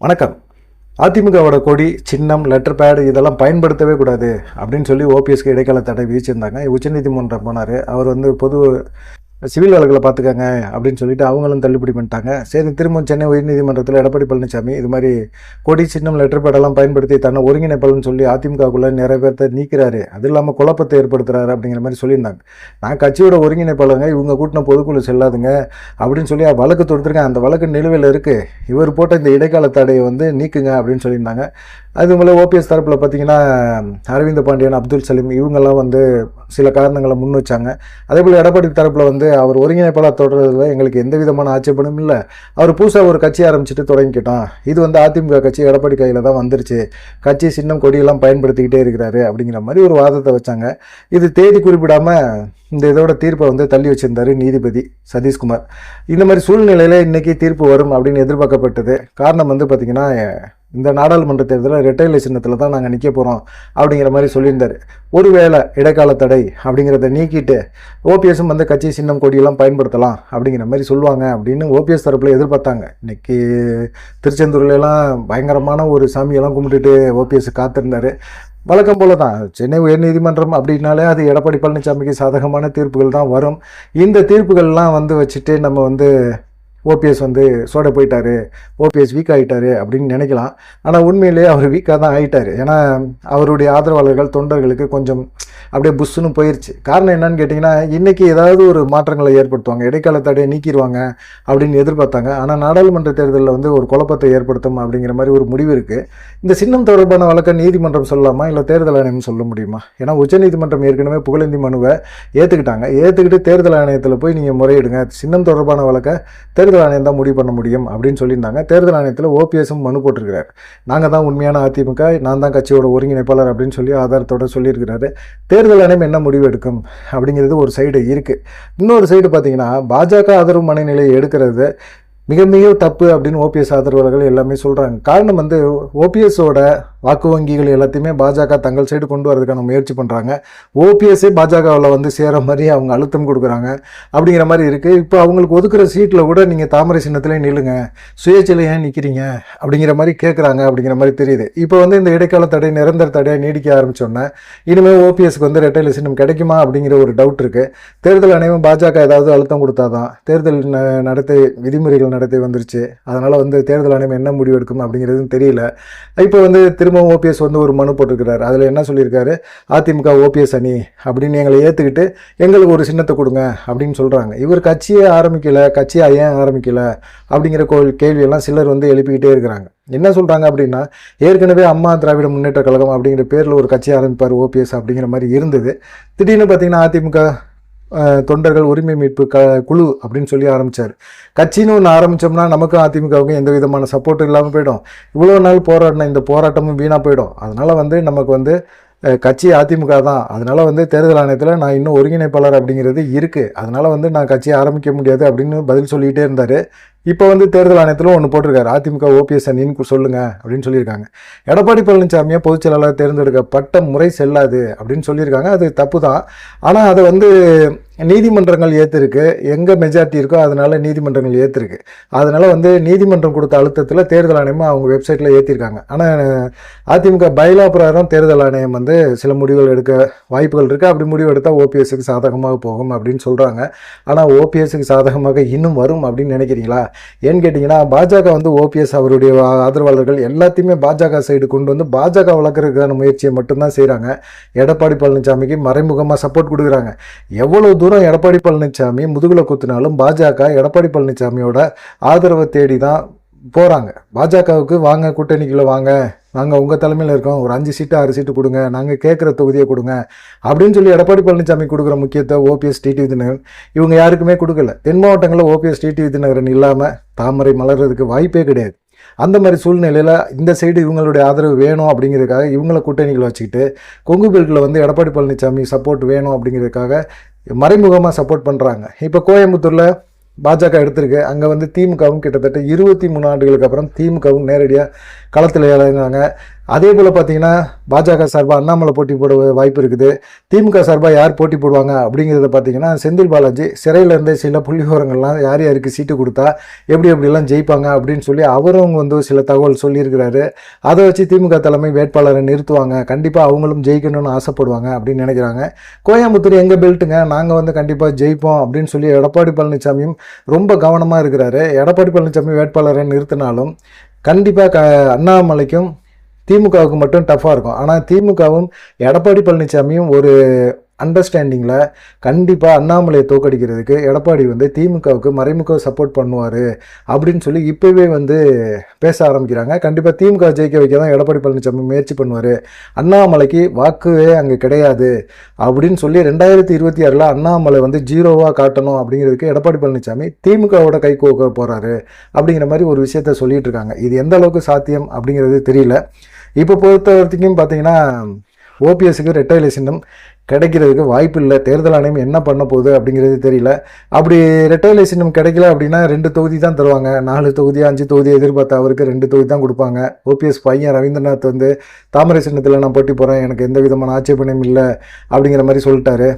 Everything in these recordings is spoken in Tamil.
வணக்கம். அதிமுகவோட கொடி, சின்னம், லெட்டர் பேடு இதெல்லாம் பயன்படுத்தவே கூடாது அப்படின்னு சொல்லி ஓபிஎஸ்க்கு இடைக்கால தடை விதிச்சிருந்தாங்க. உச்சநீதிமன்றம் போனார். அவர் வந்து பொது சிவில் வழக்கில் பார்த்துக்காங்க அப்படின்னு சொல்லிட்டு அவங்களும் தள்ளுபடி பண்ணிட்டாங்க. சரி, திரும்ப சென்னை உயர்நீதிமன்றத்தில் எடப்பாடி பழனிசாமி இது மாதிரி கொடி, சின்னம், லெட்டர் பேடெல்லாம் பயன்படுத்தி தன்னை ஒருங்கிணைப்பாளன்னு சொல்லி அதிமுகக்குள்ளே நிறைய பேர்த்த நீக்கிறாரு, அது இல்லாமல் குழப்பத்தை ஏற்படுத்துறாரு அப்படிங்கிற மாதிரி சொல்லியிருந்தாங்க. நான் கட்சியோட ஒருங்கிணைப்பாளங்க, இவங்க கூட்டின பொதுக்குழு செல்லாதுங்க அப்படின்னு சொல்லி வழக்கு தொடுத்துருக்கேன். அந்த வழக்கு நிலுவையில் இருக்குது, இவர் போட்ட இந்த இடைக்கால தடையை வந்து நீக்குங்க அப்படின்னு சொல்லியிருந்தாங்க. அது போல் ஓபிஎஸ் தரப்பில் பார்த்தீங்கன்னா அரவிந்த் பாண்டியன், அப்துல் சலீம் இவங்கெல்லாம் வந்து சில காரணங்களை முன் வச்சாங்க. அதே போல் எடப்பாடி தரப்பில் வந்து அவர் ஒருங்கிணைப்பாளர் தொடர்றதுல எங்களுக்கு எந்த விதமான ஆட்சேபனும் இல்லை, அவர் புதுசாக ஒரு கட்சி ஆரம்பிச்சுட்டு தொடங்கிக்கிட்டோம், இது வந்து அதிமுக கட்சி எடப்பாடி கையில் தான் வந்துருச்சு, கட்சி சின்னம் கொடியெல்லாம் பயன்படுத்திக்கிட்டே இருக்கிறாரு அப்படிங்கிற மாதிரி ஒரு வாதத்தை வச்சாங்க. இது தேதி குறிப்பிடாமல் இந்த இதோட தீர்ப்பை வந்து தள்ளி வச்சிருந்தாரு நீதிபதி சதீஷ்குமார். இந்த மாதிரி சூழ்நிலையில் இன்றைக்கி தீர்ப்பு வரும் அப்படின்னு எதிர்பார்க்கப்பட்டது. காரணம் வந்து பார்த்திங்கன்னா, இந்த நாடாளுமன்ற தேர்தலில் ரெட்டைலை சின்னத்தில் தான் நாங்கள் நிற்க போகிறோம் அப்படிங்கிற மாதிரி சொல்லியிருந்தார். ஒருவேளை இடைக்கால தடை அப்படிங்கிறத நீக்கிட்டு ஓபிஎஸும் வந்து கட்சி சின்னம் கொடியெல்லாம் பயன்படுத்தலாம் அப்படிங்கிற மாதிரி சொல்லுவாங்க அப்படின்னு ஓபிஎஸ் தரப்பில் எதிர்பார்த்தாங்க. இன்றைக்கி திருச்செந்தூர்லாம் பயங்கரமான ஒரு சாமியெல்லாம் கும்பிட்டுட்டு ஓபிஎஸ் காத்திருந்தார். வழக்கம் போல தான் சென்னை உயர்நீதிமன்றம் அப்படின்னாலே அது எடப்பாடி பழனிசாமிக்கு சாதகமான தீர்ப்புகள் தான் வரும். இந்த தீர்ப்புகள்லாம் வந்து வச்சுட்டு நம்ம வந்து ஓபிஎஸ் வந்து சோட போயிட்டாரு, ஓபிஎஸ் வீக் ஆகிட்டாரு அப்படின்னு நினைக்கலாம். ஆனால் உண்மையிலேயே அவர் வீக்காக தான் ஆகிட்டார். ஏன்னா அவருடைய ஆதரவாளர்கள், தொண்டர்களுக்கு கொஞ்சம் அப்படியே புஷ்ஷுன்னு போயிடுச்சு. காரணம் என்னன்னு கேட்டிங்கன்னா, இன்றைக்கி ஏதாவது ஒரு மாற்றங்களை ஏற்படுத்துவாங்க, இடைக்கால தடையை நீக்கிடுவாங்க அப்படின்னு எதிர்பார்த்தாங்க. ஆனால் நாடாளுமன்ற தேர்தலில் வந்து ஒரு குழப்பத்தை ஏற்படுத்தும் அப்படிங்கிற மாதிரி ஒரு முடிவு இருக்குது. இந்த சின்னம் தொடர்பான வழக்கை நீதிமன்றம் சொல்லலாமா, இல்லை தேர்தல் ஆணையம் சொல்ல முடியுமா? ஏன்னா உச்சநீதிமன்றம் ஏற்கனவே புகழேந்தி மனுவை ஏற்றுக்கிட்டு தேர்தல் ஆணையத்தில் போய் நீங்கள் முறையிடுங்க, சின்னம் தொடர்பான வழக்கை தேர்தல் ஆணையம் தான் முடிவு பண்ண முடியும் அப்படின்னு சொல்லியிருந்தாங்க. தேர்தல் ஆணையத்தில் ஓபிஎஸும் மனு போட்டிருக்கிறார். நாங்கள் தான் உண்மையான அதிமுக, நான் தான் கட்சியோட ஒருங்கிணைப்பாளர் அப்படின்னு சொல்லி ஆதாரத்தோடு சொல்லியிருக்கிறாரு. தேர்தல் ஆணையம் என்ன முடிவு எடுக்கும் அப்படிங்கிறது ஒரு சைடு இருக்குது. இன்னொரு சைடு பார்த்தீங்கன்னா, பாஜக ஆதரவு மனநிலையை எடுக்கிறது மிக மிக தப்பு அப்படின்னு ஓபிஎஸ் ஆதரவாளர்கள் எல்லாமே சொல்கிறாங்க. காரணம் வந்து ஓபிஎஸோட வாக்கு வங்கிகள் எல்லாத்தையுமே பாஜக தங்கள் சைடு கொண்டு வரதுக்கான முயற்சி பண்ணுறாங்க. ஓபிஎஸ்ஸே பாஜகவில் வந்து சேர மாதிரி அவங்க அழுத்தம் கொடுக்குறாங்க அப்படிங்கிற மாதிரி இருக்குது. இப்போ அவங்களுக்கு ஒதுக்குற சீட்டில் கூட நீங்கள் தாமரை சின்னத்திலே நில்லுங்க, சுயேட்சையில் ஏன் நிற்கிறீங்க அப்படிங்கிற மாதிரி கேட்குறாங்க அப்படிங்கிற மாதிரி தெரியுது. இப்போ வந்து இந்த இடைக்கால தடை நிரந்தர தடையை நீடிக்க ஆரம்பித்தோன்னே இனிமேல் ஓபிஎஸ்க்கு வந்து ரெட்டைலை சின்னம் கிடைக்குமா அப்படிங்கிற ஒரு டவுட் இருக்குது. தேர்தல் ஆணையம் பாஜக ஏதாவது அழுத்தம் கொடுத்தாதான் தேர்தல் நடத்தை விதிமுறைகள் நடத்தி வந்துருச்சு. அதனால் வந்து தேர்தல் ஆணையம் என்ன முடிவு எடுக்கும் அப்படிங்கிறதும் தெரியல. இப்போ வந்து திரும்பவும் ஓபிஎஸ் வந்து ஒரு மனு போட்டிருக்கிறார். அதில் என்ன சொல்லியிருக்காரு, அதிமுக ஓபிஎஸ் அணி அப்படின்னு எங்களை ஏற்றுக்கிட்டு எங்களுக்கு ஒரு சின்னத்தை கொடுங்க அப்படின்னு சொல்கிறாங்க. இவர் கட்சியை ஏன் ஆரம்பிக்கல அப்படிங்கிற கேள்வியெல்லாம் சிலர் வந்து எழுப்பிக்கிட்டே இருக்கிறாங்க. என்ன சொல்கிறாங்க அப்படின்னா, ஏற்கனவே அம்மா திராவிட முன்னேற்ற கழகம் அப்படிங்கிற பேரில் ஒரு கட்சி ஆரம்பிப்பார் ஓபிஎஸ் அப்படிங்கிற மாதிரி இருந்தது. திடீர்னு பார்த்தீங்கன்னா அதிமுக தொண்டர்கள் உரிமை மீட்பு குழு அப்படின்னு சொல்லி ஆரம்பித்தார். கட்சின்னு ஒன்று ஆரம்பித்தோம்னா நமக்கும் அதிமுகவுக்கும் எந்த விதமான சப்போர்ட்டும் இல்லாமல் போயிடும். இவ்வளோ நாள் போராடின இந்த போராட்டமும் வீணாக போயிடும். அதனால் வந்து நமக்கு வந்து கட்சி அதிமுக தான். அதனால் வந்து தேர்தல் ஆணையத்தில் நான் இன்னும் ஒருங்கிணைப்பாளர் அப்படிங்கிறது இருக்குது, அதனால் வந்து நான் கட்சியை ஆரம்பிக்க முடியாது அப்படின்னு பதில் சொல்லிக்கிட்டே இருந்தார். இப்போ வந்து தேர்தல் ஆணையத்தில் ஒன்று போட்டிருக்காரு, அதிமுக ஓபிஎஸ் அணின்னு சொல்லுங்க அப்படின்னு சொல்லியிருக்காங்க. எடப்பாடி பழனிசாமியை பொதுச் செயலாளர் தேர்ந்தெடுக்கப்பட்ட முறை செல்லாது அப்படின்னு சொல்லியிருக்காங்க. அது தப்பு தான். ஆனால் அதை வந்து நீதிமன்றங்கள் ஏற்றிருக்கு, எங்கே மெஜாரிட்டி இருக்கோ அதனால் நீதிமன்றங்கள் ஏற்றிருக்கு. அதனால் வந்து நீதிமன்றம் கொடுத்த அழுத்தத்தில் தேர்தல் ஆணையம் அவங்க வெப்சைட்டில் ஏற்றிருக்காங்க. ஆனால் அதிமுக பைலா பிரகாரம் தேர்தல் ஆணையம் வந்து சில முடிவுகள் எடுக்க வாய்ப்புகள் இருக்குது. அப்படி முடிவு எடுத்தால் ஓபிஎஸ்க்கு சாதகமாக போகும் அப்படின்னு சொல்கிறாங்க. ஆனால் ஓபிஎஸ்க்கு சாதகமாக இன்னும் வரும் அப்படின்னு நினைக்கிறீங்களா? ஏன்னு கேட்டிங்கன்னா, பாஜக வந்து ஓபிஎஸ் அவருடைய ஆதரவாளர்கள் எல்லாத்தையுமே பாஜக சைடு கொண்டு வந்து பாஜக வளர்க்குறதுக்கான முயற்சியை மட்டும்தான் செய்கிறாங்க. எடப்பாடி பழனிசாமிக்கு மறைமுகமாக சப்போர்ட் கொடுக்குறாங்க. எவ்வளோ தூரம் எடப்பாடி பழனிசாமி முதுகுல குத்தினாலும் பாஜக எடப்பாடி பழனிசாமியோட ஆதரவை தேடி தான் போகிறாங்க. பாஜகவுக்கு வாங்க, கூட்டணிக்குள்ளே வாங்க, நாங்கள் உங்கள் தலைமையில் இருக்கோம், ஒரு 5 சீட்டு 6 சீட்டு கொடுங்க, நாங்கள் கேட்குற தொகுதியை கொடுங்க அப்படின்னு சொல்லி எடப்பாடி பழனிசாமி கொடுக்குற முக்கியத்தை ஓபிஎஸ் டிடிவி தினகரன் இவங்க யாருக்குமே கொடுக்கல. தென் மாவட்டங்களில் ஓபிஎஸ் டிடிவி தினகரன் இல்லாமல் தாமரை மலர்றதுக்கு வாய்ப்பே கிடையாது. அந்த மாதிரி சூழ்நிலையில் இந்த சைடு இவங்களுடைய ஆதரவு வேணும் அப்படிங்கிறதுக்காக இவங்களை கூட்டணிகளை வச்சுக்கிட்டு கொங்கு பெல்ட்டில் வந்து எடப்பாடி பழனிசாமி சப்போர்ட் வேணும் அப்படிங்கிறதுக்காக மறைமுகமாக சப்போர்ட் பண்ணுறாங்க. இப்போ கோயம்புத்தூரில் பாஜக எடுத்திருக்கு. அங்கே வந்து திமுகவும் கிட்டத்தட்ட 23 ஆண்டுகளுக்கு அப்புறம் திமுகவும் நேரடியாக களத்தில் இறங்குறாங்க. அதே போல் பார்த்தீங்கன்னா பாஜக சார்பாக அண்ணாமலை போட்டி போட வாய்ப்பு இருக்குது. திமுக சார்பாக யார் போட்டி போடுவாங்க அப்படிங்கிறத பார்த்தீங்கன்னா செந்தில் பாலாஜி சிறையிலேருந்தே சில புள்ளிவிவரங்கள்லாம் யார் யாருக்கு சீட்டு கொடுத்தா எப்படிலாம் ஜெயிப்பாங்க அப்படின்னு சொல்லி அவரும் வந்து சில தகவல் சொல்லியிருக்கிறாரு. அதை வச்சு திமுக தலைமை வேட்பாளரை நிறுத்துவாங்க, கண்டிப்பாக அவங்களும் ஜெயிக்கணும்னு ஆசைப்படுவாங்க அப்படின்னு நினைக்கிறாங்க. கோயம்புத்தூர் எங்கள் பெல்ட்டுங்க, நாங்கள் வந்து கண்டிப்பாக ஜெயிப்போம் அப்படின்னு சொல்லி எடப்பாடி பழனிசாமியும் ரொம்ப கவனமாக இருக்கிறாரு. எடப்பாடி பழனிசாமி வேட்பாளரை நிறுத்தினாலும் கண்டிப்பாக அண்ணாமலைக்கும் திமுகவுக்கு மட்டும் டஃப்பாக இருக்கும். ஆனால் திமுகவும் எடப்பாடி பழனிசாமியும் ஒரு அண்டர்ஸ்டாண்டிங்கில் கண்டிப்பாக அண்ணாமலையை தோக்கடிக்கிறதுக்கு எடப்பாடி வந்து திமுகவுக்கு மறைமுக சப்போர்ட் பண்ணுவார் அப்படின்னு சொல்லி இப்போவே வந்து பேச ஆரம்பிக்கிறாங்க. கண்டிப்பாக திமுக ஜெயிக்க வைக்க தான் எடப்பாடி பழனிசாமி முயற்சி பண்ணுவார், அண்ணாமலைக்கு வாக்குவே அங்கே கிடையாது அப்படின்னு சொல்லி 2026 அண்ணாமலை வந்து ஜீரோவாக காட்டணும் அப்படிங்கிறதுக்கு எடப்பாடி பழனிசாமி திமுகவோட கை கோக்க போகிறாரு அப்படிங்கிற மாதிரி ஒரு விஷயத்த சொல்லிட்டு இருக்காங்க. இது எந்த அளவுக்கு சாத்தியம் அப்படிங்கிறது தெரியல. இப்போ பொறுத்த வரைக்கும் பார்த்தீங்கன்னா ஓபிஎஸ்க்கு ரெட்டை இலை சின்னம் கிடைக்கிறதுக்கு வாய்ப்பு இல்லை. தேர்தல் ஆணையம் என்ன பண்ண போகுது அப்படிங்கிறது தெரியல. அப்படி ரெட்டை இலை சின்னம் கிடைக்கல அப்படின்னா 2 தொகுதி தான் தருவாங்க. 4 தொகுதி 5 தொகுதி எதிர்பார்த்த அவருக்கு 2 தொகுதி தான் கொடுப்பாங்க. ஓபிஎஸ் பையன் ரவீந்திரநாத் வந்து தாமரை சின்னத்தில் நான் போட்டி போகிறேன், எனக்கு எந்த விதமான ஆட்சேபனையும் இல்லை அப்படிங்கிற மாதிரி சொல்லிட்டாரு.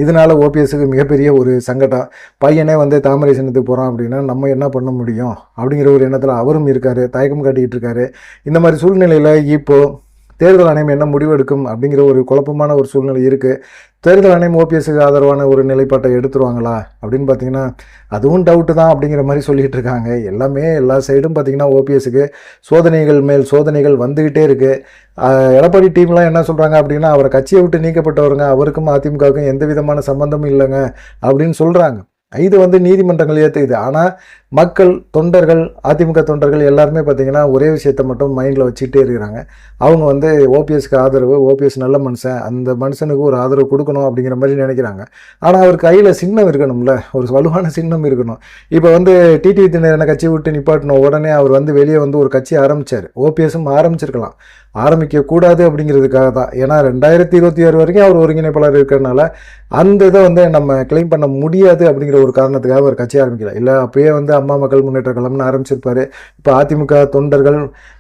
இதனால ஓபிஎஸ்க்கு மிகப்பெரிய ஒரு சங்கடம். பையனே வந்து தாமரை சின்னத்துக்கு போகிறான் அப்படின்னா நம்ம என்ன பண்ண முடியும் அப்படிங்கிற ஒரு எண்ணத்தில் அவரும் இருக்கார், தயக்கம் காட்டிக்கிட்டு இருக்காரு. இந்த மாதிரி சூழ்நிலையில் இப்போது தேர்தல் ஆணையம் என்ன முடிவெடுக்கும் அப்படிங்கிற ஒரு குழப்பமான ஒரு சூழ்நிலை இருக்குது. தேர்தல் ஆணையம் ஓபிஎஸ்க்கு ஆதரவான ஒரு நிலைப்பாட்டை எடுத்துருவாங்களா அப்படின்னு பார்த்தீங்கன்னா அதுவும் டவுட்டு தான் அப்படிங்கிற மாதிரி சொல்லிகிட்டு இருக்காங்க. எல்லா சைடும் பார்த்தீங்கன்னா ஓபிஎஸ்க்கு சோதனைகள் மேல் சோதனைகள் வந்துக்கிட்டே இருக்குது. எடப்பாடி டீம்லாம் என்ன சொல்கிறாங்க அப்படின்னா அவரை கட்சியை விட்டு நீக்கப்பட்டவருங்க, அவருக்கும் அதிமுகவுக்கும் எந்த விதமான சம்பந்தமும் இல்லைங்க அப்படின்னு சொல்கிறாங்க. இது வந்து நீதிமன்றங்கள் ஏற்றுக்குது. ஆனால் மக்கள், தொண்டர்கள், அதிமுக தொண்டர்கள் எல்லாருமே பார்த்தீங்கன்னா ஒரே விஷயத்தை மட்டும் மைண்டில் வச்சுக்கிட்டே இருக்கிறாங்க. அவங்க வந்து ஓபிஎஸ்க்கு ஆதரவு, ஓபிஎஸ் நல்ல மனுஷன், அந்த மனுஷனுக்கு ஒரு ஆதரவு கொடுக்கணும் அப்படிங்கிற மாதிரி நினைக்கிறாங்க. ஆனால் அவர் கையில் சின்னம் இருக்கணும்ல, ஒரு வலுவான சின்னம் இருக்கணும். இப்போ வந்து டிடிவி தினகரனை கட்சி விட்டு நிப்பாட்டின உடனே அவர் வந்து வெளியே வந்து ஒரு கட்சி ஆரம்பித்தார். ஓபிஎஸும் ஆரம்பிச்சிருக்கலாம், ஆரம்பிக்கக்கூடாது அப்படிங்கிறதுக்காக தான். ஏன்னா 2026 வரைக்கும் அவர் ஒருங்கிணைப்பாளர் இருக்கிறதுனால அந்த இதை வந்து நம்ம கிளைம் பண்ண முடியாது அப்படிங்கிற ஒரு காரணத்துக்காக அவர் கட்சி ஆரம்பிக்கல. இல்லை அப்பயே வந்து அம்மா மக்கள் முன்னேற்ற கழகம்னு ஆரம்பிச்சிருப்பாரு. இப்போ அதிமுக தொண்டர்கள்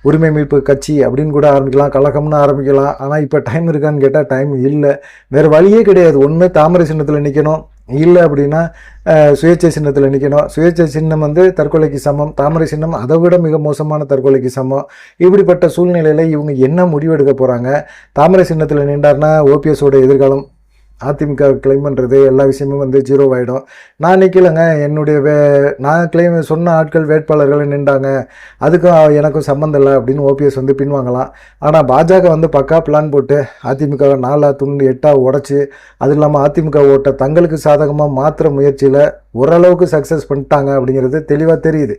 உரிமை மீட்பு கட்சி அப்படின்னு கூட ஆரம்பிக்கலாம், கழகம்னு ஆரம்பிக்கலாம். ஆனால் இப்போ டைம் இருக்கான்னு கேட்டால் டைம் இல்லை, வேறு வழியே கிடையாது. ஒன்று தாமரை சின்னத்தில் நிற்கணும், இல்லை அப்படின்னா சுயேட்சை சின்னத்தில் நிற்கணும். சுயேட்சை சின்னம் வந்து தற்கொலைக்கு சமம், தாமரை சின்னம் அதை விட மிக மோசமான தற்கொலைக்கு சமம். இப்படிப்பட்ட சூழ்நிலையில் இவங்க என்ன முடிவெடுக்க போகிறாங்க? தாமரை சின்னத்தில் நின்றார்னா ஓபிஎஸோட எதிர்காலம், அதிமுக கிளைம் பண்ணுறது எல்லா விஷயமும் வந்து ஜீரோவாகிடும். நான் நிற்கலைங்க, என்னுடைய நான் கிளைம் சொன்ன ஆட்கள் வேட்பாளர்கள் நின்றாங்க, அதுக்கும் எனக்கும் சம்மந்தம் இல்லை அப்படின்னு ஓபிஎஸ் வந்து பின்வாங்கலாம். ஆனால் பாஜக வந்து பக்கா பிளான் போட்டு அதிமுகவை 4 துண்டு 8 உடச்சி, அது இல்லாமல் அதிமுக ஓட்டை தங்களுக்கு சாதகமாக மாற்றுற முயற்சியில் ஓரளவுக்கு சக்ஸஸ் பண்ணிட்டாங்க அப்படிங்கிறது தெளிவாக தெரியுது.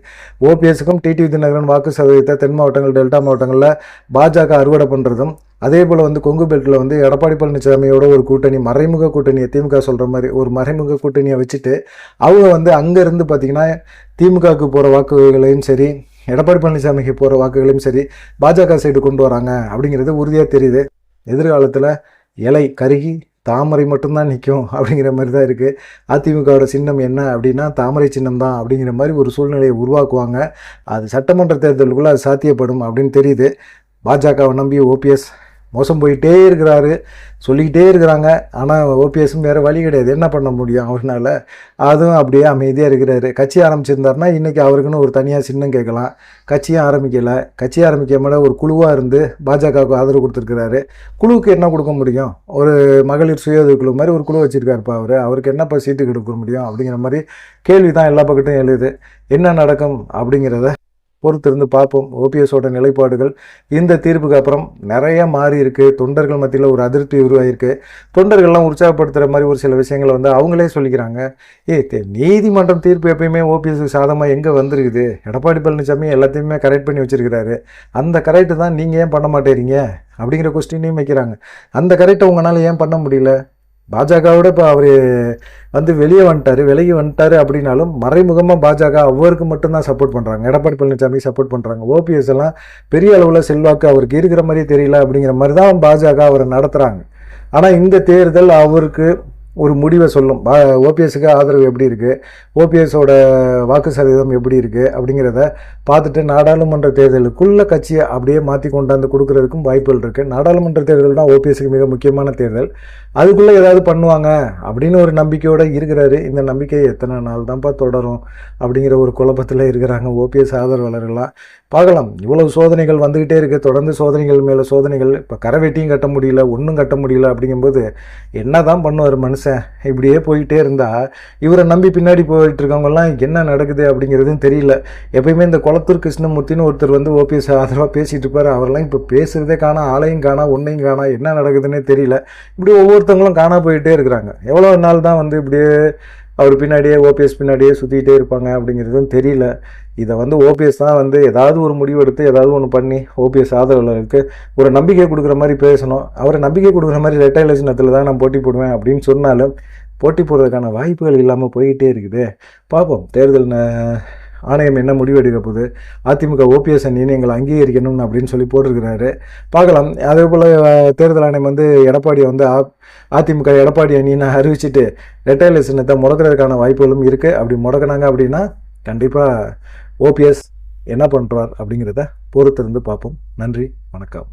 ஓபிஎஸ்க்கும் டிடிவி தினகரன் வாக்கு சதவீதத்தை தென் மாவட்டங்கள், டெல்டா மாவட்டங்களில் பாஜக அறுவடை பண்ணுறதும், அதே போல் வந்து கொங்கு பெல்ட்டில் வந்து எடப்பாடி பழனிசாமியோட ஒரு கூட்டணி, மறைமுக கூட்டணியை, திமுக சொல்கிற மாதிரி ஒரு மறைமுக கூட்டணியை வச்சுட்டு அவங்க வந்து அங்கேருந்து பார்த்திங்கன்னா திமுகவுக்கு போகிற வாக்குகளையும் சரி, எடப்பாடி பழனிசாமிக்கு போகிற வாக்குகளையும் சரி பாஜக சைடு கொண்டு வராங்க அப்படிங்கிறது உறுதியாக தெரியுது. எதிர்காலத்தில் இலை கருகி தாமரை மட்டும்தான் நிற்கும் அப்படிங்கிற மாதிரி தான் இருக்குது. அதிமுகவோட சின்னம் என்ன அப்படின்னா தாமரை சின்னம் தான் அப்படிங்கிற மாதிரி ஒரு சூழ்நிலையை உருவாக்குவாங்க. அது சட்டமன்ற தேர்தலுக்குள்ளே அது சாத்தியப்படும் அப்படின்னு தெரியுது. பாஜகவை நம்பி ஓபிஎஸ் மோசம் போயிட்டே இருக்கிறாரு, சொல்லிக்கிட்டே இருக்கிறாங்க. ஆனால் ஓபிஎஸும் வேறு வழி கிடையாது, என்ன பண்ண முடியும் அவர்னால? அதுவும் அப்படியே அமைதியாக இருக்கிறாரு. கட்சி ஆரம்பிச்சிருந்தாருன்னா இன்றைக்கி அவருக்குன்னு ஒரு தனியாக சின்னம் கேட்கலாம். கட்சியும் ஆரம்பிக்கலை. கட்சி ஆரம்பிக்காமல் ஒரு குழுவாக இருந்து பாஜகவுக்கு ஆதரவு கொடுத்துருக்கிறாரு. குழுவுக்கு என்ன கொடுக்க முடியும்? ஒரு மகளிர் சுய உதவி குழு மாதிரி ஒரு குழு வச்சுருக்காருப்பா அவருக்கு என்னப்பா சீட்டு கொடுக்க முடியும் அப்படிங்கிற மாதிரி கேள்வி தான் எல்லா பக்கட்டும் எழுது. என்ன நடக்கும் அப்படிங்கிறத பொறுத்திருந்து பார்ப்போம். ஓபிஎஸோட நிலைப்பாடுகள் இந்த தீர்ப்புக்கு அப்புறம் நிறைய மாறி இருக்குது. தொண்டர்கள் மத்தியில் ஒரு அதிருப்தி உருவாகிருக்கு. தொண்டர்கள்லாம் உற்சாகப்படுத்துகிற மாதிரி ஒரு சில விஷயங்களை வந்து அவங்களே சொல்லிக்கிறாங்க. நீதிமன்றம் தீர்ப்பு எப்பயுமே ஓபிஎஸ்க்கு சாதகமாக எங்கே வந்துருக்குது? எடப்பாடி பழனிசாமி எல்லாத்தையுமே கரெக்ட் பண்ணி வச்சுருக்கிறாரு. அந்த கரெக்டு தான் நீங்கள் ஏன் பண்ண மாட்டேறீங்க அப்படிங்கிற கொஸ்டினையும் வைக்கிறாங்க. அந்த கரெக்டை உங்களால் ஏன் பண்ண முடியல? பாஜகவோட இப்போ அவர் வந்து விலகி வந்துட்டார் அப்படின்னாலும் மறைமுகமாக பாஜக அவருக்கு மட்டும்தான் சப்போர்ட் பண்ணுறாங்க, எடப்பாடி பழனிசாமி சப்போர்ட் பண்ணுறாங்க. ஓபிஎஸ் எல்லாம் பெரிய அளவில் செல்வாக்கு அவருக்கு இருக்கிற மாதிரி தெரியல அப்படிங்கிற மாதிரி தான் பாஜக அவரை நடத்துகிறாங்க. ஆனால் இந்த தேர்தல் அவருக்கு ஒரு முடிவை சொல்லும். ஓபிஎஸ்க்கு ஆதரவு எப்படி இருக்குது, ஓபிஎஸோட வாக்கு சதவீதம் எப்படி இருக்குது அப்படிங்கிறத பார்த்துட்டு நாடாளுமன்ற தேர்தலுக்குள்ள கட்சியை அப்படியே மாற்றி கொண்டாந்து கொடுக்கறதுக்கும் வாய்ப்புகள் இருக்குது. நாடாளுமன்ற தேர்தல் தான் ஓபிஎஸ்க்கு மிக முக்கியமான தேர்தல். அதுக்குள்ளே ஏதாவது பண்ணுவாங்க அப்படின்னு ஒரு நம்பிக்கையோடு இருக்கிறாரு. இந்த நம்பிக்கை எத்தனை நாள் தான்ப்பா தொடரும் அப்படிங்கிற ஒரு குழப்பத்தில் இருக்கிறாங்க ஓபிஎஸ் ஆதரவாளர்கள்லாம். பார்க்கலாம், இவ்வளவு சோதனைகள் வந்துக்கிட்டே இருக்குது, தொடர்ந்து சோதனைகள் மேலே சோதனைகள். இப்போ கரவெட்டியும் கட்ட முடியல, ஒன்றும் கட்ட முடியல. அப்படிங்கும்போது என்ன தான் பண்ணுவார் மனுஷன்? இப்படியே போயிட்டே இருந்தால் இவரை நம்பி பின்னாடி போயிட்டு இருக்கவங்கலாம் என்ன நடக்குது அப்படிங்கிறதும் தெரியல. எப்பயுமே இந்த குளத்தூர் கிருஷ்ணமூர்த்தின்னு ஒருத்தர் வந்து ஓபிஎஸ் ஆதரவாக பேசிகிட்டு இருப்பார். அவரெல்லாம் இப்போ பேசுகிறதே காணா, ஆளையும் காணா, ஒன்றையும் காணா, என்ன நடக்குதுன்னே தெரியல. இப்படி ஒவ்வொருத்தவங்களும் காணா போயிட்டே இருக்கிறாங்க. எவ்வளோ நாள் தான் வந்து இப்படியே அவர் பின்னாடியே ஓபிஎஸ் பின்னாடியே சுற்றிக்கிட்டே இருப்பாங்க அப்படிங்கிறதும் தெரியல. இதை வந்து ஓபிஎஸ் தான் வந்து ஏதாவது ஒரு முடிவு எடுத்து ஏதாவது ஒன்று பண்ணி ஓபிஎஸ் ஆதரவாளருக்கு ஒரு நம்பிக்கை கொடுக்குற மாதிரி பேசணும். அவரை நம்பிக்கை கொடுக்குற மாதிரி ரெட்டை இலட்சணத்தில் தான் நான் போட்டி போடுவேன் அப்படின்னு சொன்னாலும் போட்டி போடுறதுக்கான வாய்ப்புகள் இல்லாமல் போய்கிட்டே இருக்குது. பார்ப்போம் தேர்தல் ஆணையம் என்ன முடிவு எடுக்க போகுது. அதிமுக ஓபிஎஸ் அணியை எங்களை அங்கீகரிக்கணும்னு அப்படின்னு சொல்லி போட்டிருக்கிறாரு. பார்க்கலாம். அதே போல் தேர்தல் ஆணையம் வந்து எடப்பாடியை வந்து அதிமுக எடப்பாடி அணின்னு அறிவிச்சிட்டு ரெட்டை இலட்சணத்தை முடக்கிறதுக்கான வாய்ப்புகளும் இருக்குது. அப்படி முடக்கினாங்க அப்படின்னா கண்டிப்பாக ஓபிஎஸ் என்ன பண்ணுறார் அப்படிங்கிறத பொறுத்திருந்து பார்ப்போம். நன்றி, வணக்கம்.